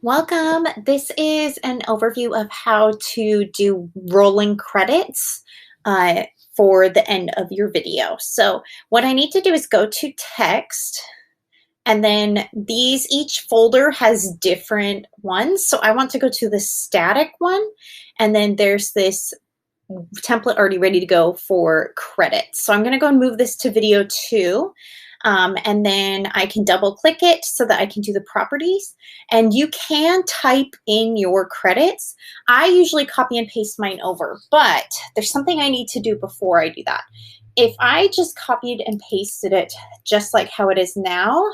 Welcome. This is an overview of how to do rolling credits uh, for the end of your video. So what I need to do is go to text, and then each folder has different ones. So I want to go to the static one, and then there's this template already ready to go for credits. So I'm going to go and move this to video 2. And then I can double click it so that I can do the properties, and you can type in your credits. I usually copy and paste mine over, but there's something I need to do before I do that. If I just copied and pasted it just like how it is now,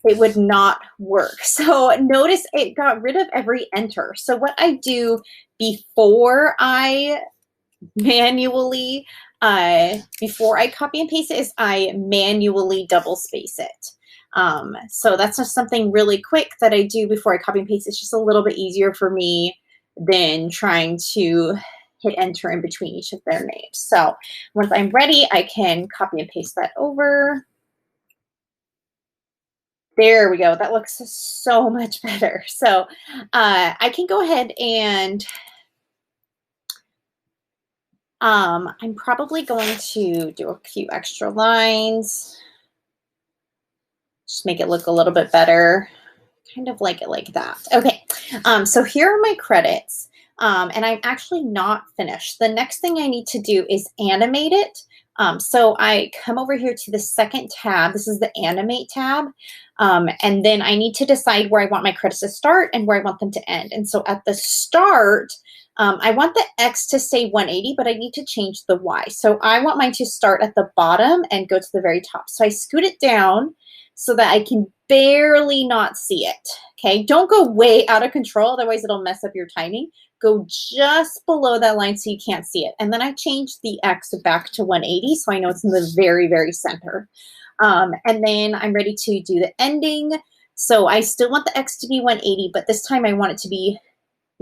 it would not work. So notice it got rid of every enter. So what I do before I manually before I copy and paste it is I manually double space it. So that's just something really quick that I do before I copy and paste. It's just a little bit easier for me than trying to hit enter in between each of their names. So once I'm ready, I can copy and paste that over. There we go. That looks so much better. So I can go ahead and I'm probably going to do a few extra lines. Just make it look a little bit better. Kind of like it like that. Okay, so here are my credits. And I'm actually not finished. The next thing I need to do is animate it. So I come over here to the second tab. This is the Animate tab. And then I need to decide where I want my credits to start and where I want them to end. And so at the start, I want the X to say 180, but I need to change the Y. So I want mine to start at the bottom and go to the very top. So I scoot it down so that I can barely not see it. Okay, don't go way out of control, otherwise it'll mess up your timing. Go just below that line so you can't see it. And then I change the X back to 180 so I know it's in the very, very center. And then I'm ready to do the ending. So I still want the X to be 180, but this time I want it to be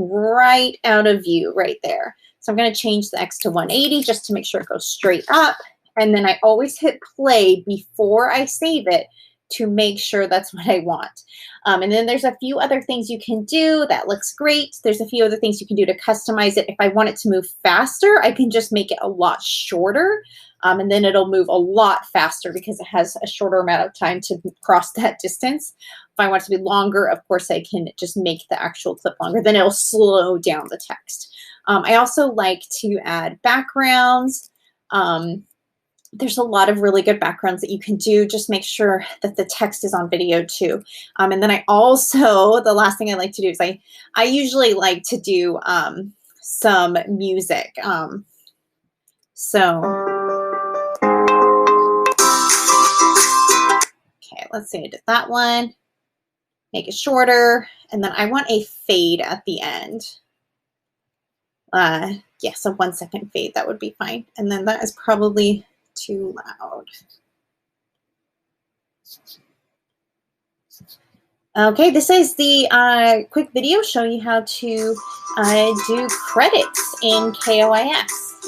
right out of view right there. So I'm going to change the X to 180 just to make sure it goes straight up. And then I always hit play before I save it to make sure that's what I want. And then there's a few other things you can do. That looks great. There's a few other things you can do to customize it. If I want it to move faster, I can just make it a lot shorter. And then it'll move a lot faster because it has a shorter amount of time to cross that distance. If I want it to be longer, of course, I can just make the actual clip longer. Then it'll slow down the text. I also like to add backgrounds. There's a lot of really good backgrounds that you can do. Just make sure that the text is on video too. And then I also, the last thing I like to do is I usually like to do some music. Okay, let's say I did that one. Make it shorter. And then I want a fade at the end. Yeah, so 1 second fade, that would be fine. And then that is probably too loud. Okay, this is the quick video showing you how to do credits in KOIS.